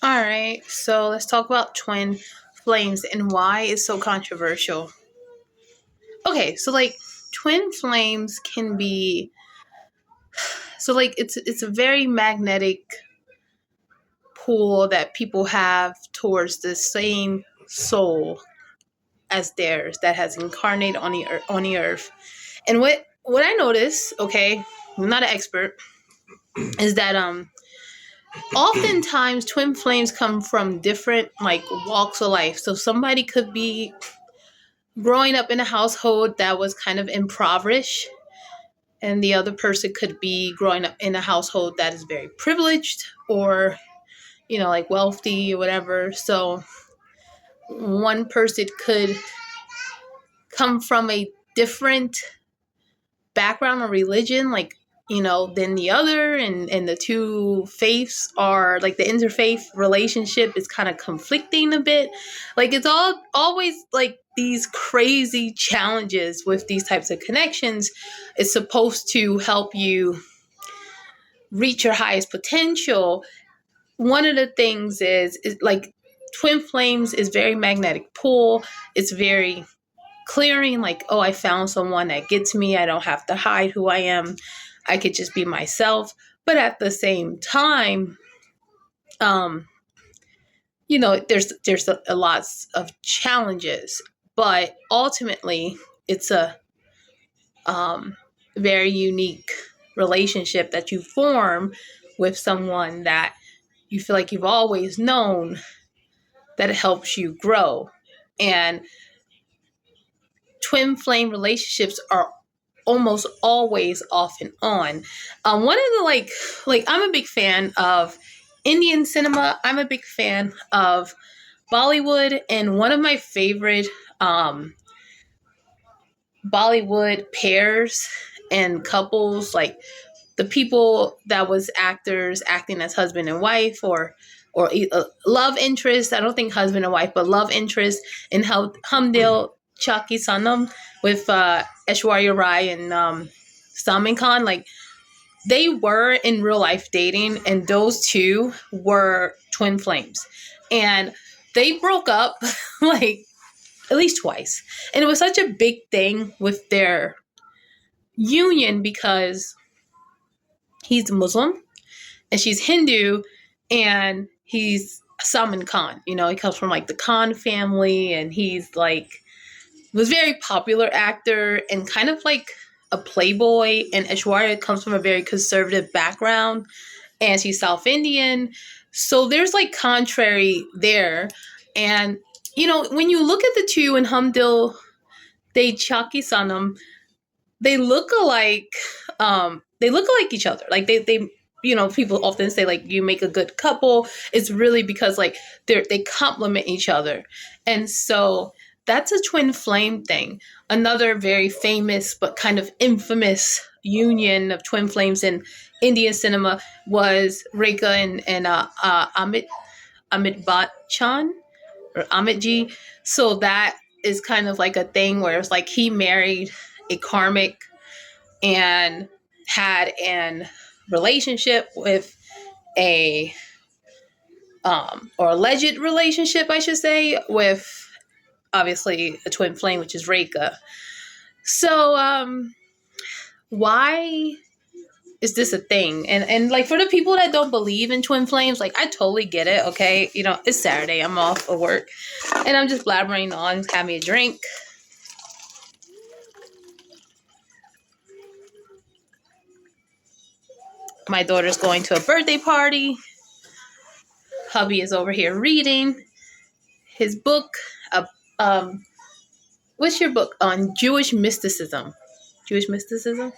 All right, so let's talk about twin flames and why it's so controversial. Okay, so like twin flames can be it's a very magnetic pull that people have towards the same soul as theirs that has incarnated on the earth. And what I notice, okay, I'm not an expert, is that oftentimes twin flames come from different like walks of life. So somebody could be growing up in a household that was kind of impoverished, and the other person could be growing up in a household that is very privileged or like wealthy or whatever. So one person could come from a different background or religion, like than the other, and the two faiths are like the interfaith relationship is kind of conflicting a bit. Like it's all always like these crazy challenges with these types of connections. It's supposed to help you reach your highest potential. One of the things is like twin flames is very magnetic pull. It's very clearing, like, oh, I found someone that gets me. I don't have to hide who I am. I could just be myself. But at the same time, um, there's a lots of challenges. But ultimately, it's a very unique relationship that you form with someone that you feel like you've always known, that it helps you grow. And twin flame relationships are almost always off and on. One of the like I'm a big fan of Indian cinema. I'm a big fan of Bollywood, and one of my favorite Bollywood pairs and couples, like the people that was actors acting as husband and wife, or love interest. I don't think husband and wife, but love interest in Humdil Chaki Sanam with Aishwarya Rai and Salman Khan. Like they were in real life dating, and those two were twin flames, and they broke up like at least twice, and it was such a big thing with their union because he's Muslim and she's Hindu, and he's Salman Khan. He comes from like the Khan family, and he's like was a very popular actor and kind of like a playboy. And Aishwarya comes from a very conservative background, and she's South Indian. So there's like contrary there. And when you look at the two in Humdil De Chaki Sanam, they look alike. They look like each other. Like they people often say like you make a good couple. It's really because like they complement each other. And so that's a twin flame thing. Another very famous but kind of infamous union of twin flames in Indian cinema was Rekha and Amit Bachchan or Amit Ji. So that is kind of like a thing where it's like he married a karmic and had an relationship with a or alleged relationship, I should say, with obviously a twin flame, which is Rekha. So why is this a thing? And like for the people that don't believe in twin flames, like I totally get it. Okay, it's Saturday, I'm off of work, and I'm just blabbering on, having a drink. My daughter's going to a birthday party. Hubby is over here reading his book. What's your book on Jewish mysticism? Jewish mysticism?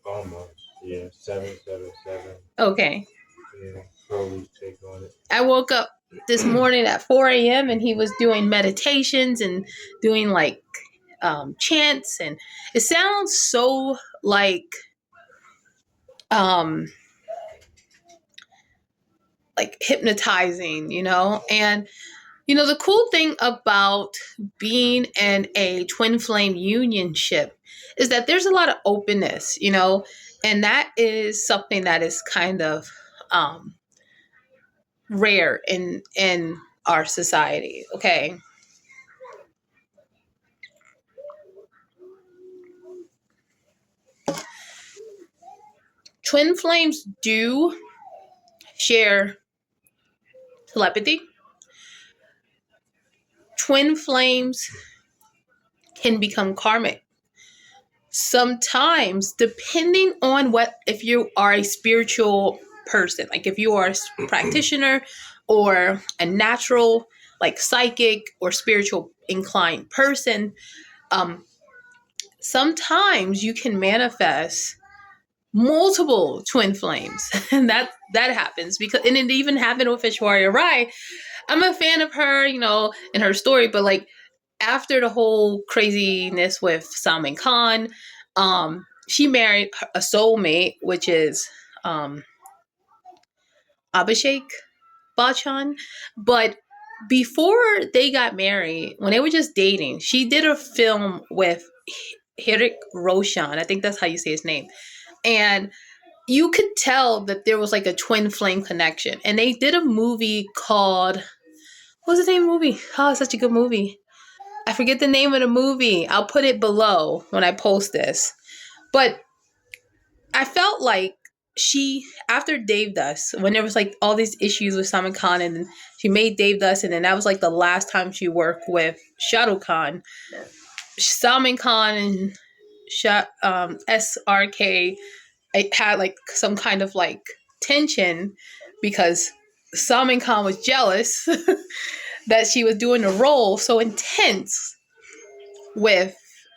Almost. Yeah, 777. Okay. Yeah, Crowley's take on it. I woke up this morning at 4 a.m. and he was doing meditations and doing like chants, and it sounds so um like hypnotizing, and the cool thing about being in a twin flame unionship is that there's a lot of openness, and that is something that is kind of rare in our society. Okay. Twin flames do share telepathy. Twin flames can become karmic. Sometimes, depending on what, if you are a spiritual person, like if you are a practitioner or a natural, like psychic or spiritual inclined person, um, sometimes you can manifest multiple twin flames, and that happens because, and it even happened with Aishwarya Rai. I'm a fan of her, and her story, but like after the whole craziness with Salman Khan, she married a soulmate, which is Abhishek Bachchan. But before they got married, when they were just dating, she did a film with Hrithik Roshan. I think that's how you say his name. And you could tell that there was like a twin flame connection. And they did a movie called, what was the name of the movie? Oh, it's such a good movie. I forget the name of the movie. I'll put it below when I post this. But I felt like she, after Devdas, when there was like all these issues with Salman Khan, and she made Devdas, and then that was like the last time she worked with Shah Rukh Khan. Salman Khan and SRK, it had like some kind of like tension because Salman Khan was jealous that she was doing the role so intense with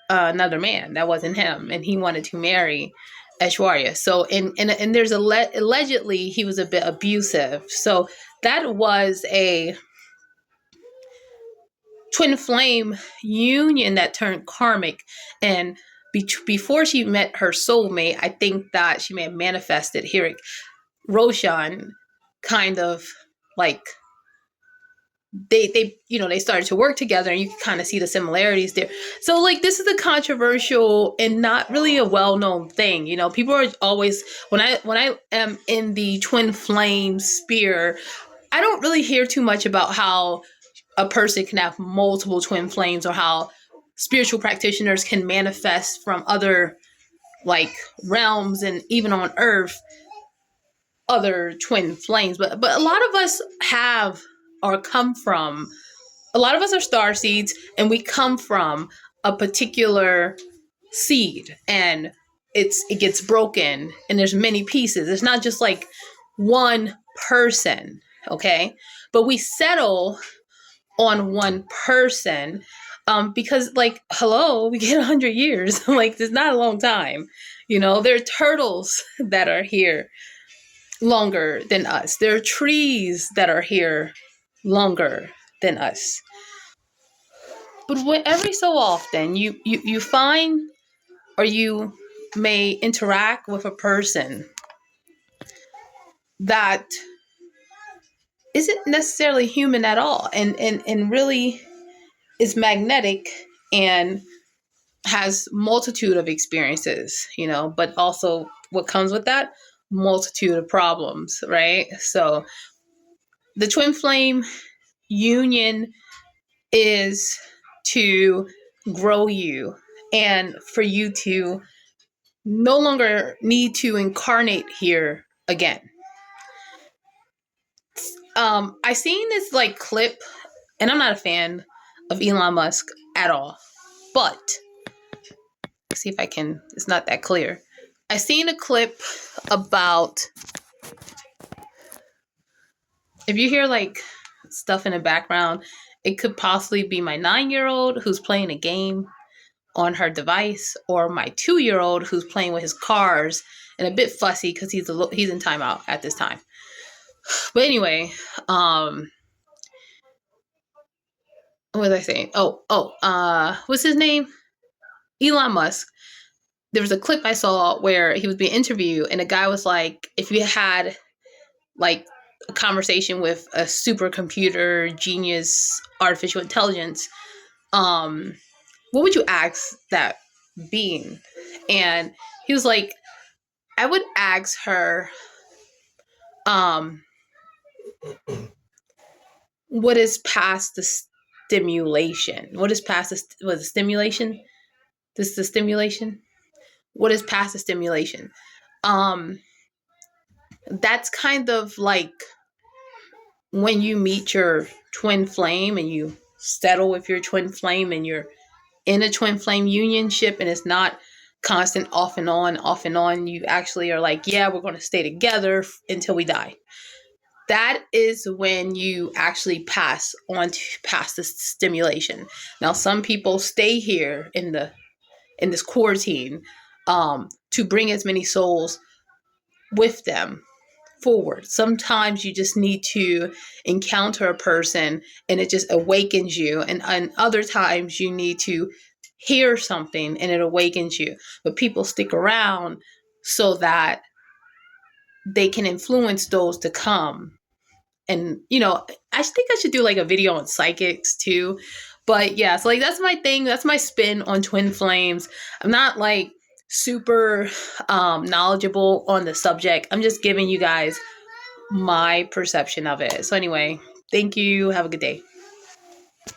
another man that wasn't him, and he wanted to marry Aishwarya. So, and there's allegedly he was a bit abusive. So that was a twin flame union that turned karmic. And before she met her soulmate, I think that she may have manifested Hrithik Roshan, kind of like they started to work together, and you can kind of see the similarities there. So like this is a controversial and not really a well-known thing. People are always, when I am in the twin flame sphere, I don't really hear too much about how a person can have multiple twin flames, or how spiritual practitioners can manifest from other like realms, and even on earth other twin flames. But a lot of us have, or come from, a lot of us are star seeds, and we come from a particular seed, and it gets broken, and there's many pieces. It's not just like one person, okay? But we settle on one person, because like, hello, we get 100 years. Like, it's not a long time. There are turtles that are here longer than us. There are trees that are here longer than us. But every so often, you find, or you may interact with a person that isn't necessarily human at all, and really is magnetic, and has multitude of experiences, but also what comes with that, multitude of problems, right? So the twin flame union is to grow you, and for you to no longer need to incarnate here again. I seen this like clip, and I'm not a fan of Elon Musk at all, but see if I can, it's not that clear. I seen a clip about, if you hear like stuff in the background, it could possibly be my 9-year-old who's playing a game on her device, or my 2-year-old who's playing with his cars and a bit fussy because he's in timeout at this time. But anyway, what was I saying? What's his name? Elon Musk. There was a clip I saw where he was being interviewed, and a guy was like, if you had like a conversation with a supercomputer genius artificial intelligence, what would you ask that being? And he was like, I would ask her, what is past the stimulation? What is past the was it stimulation? This is the stimulation. What is past the stimulation? Um, that's kind of like when you meet your twin flame and you settle with your twin flame and you're in a twin flame unionship and it's not constant off and on, off and on. You actually are like, yeah, we're going to stay together until we die. That is when you actually pass on to past the stimulation. Now, some people stay here in this quarantine to bring as many souls with them forward. Sometimes you just need to encounter a person and it just awakens you. And other times you need to hear something and it awakens you. But people stick around so that they can influence those to come. And, I think I should do like a video on psychics too. But yeah, so like that's my thing. That's my spin on twin flames. I'm not like super knowledgeable on the subject. I'm just giving you guys my perception of it. So anyway, thank you. Have a good day.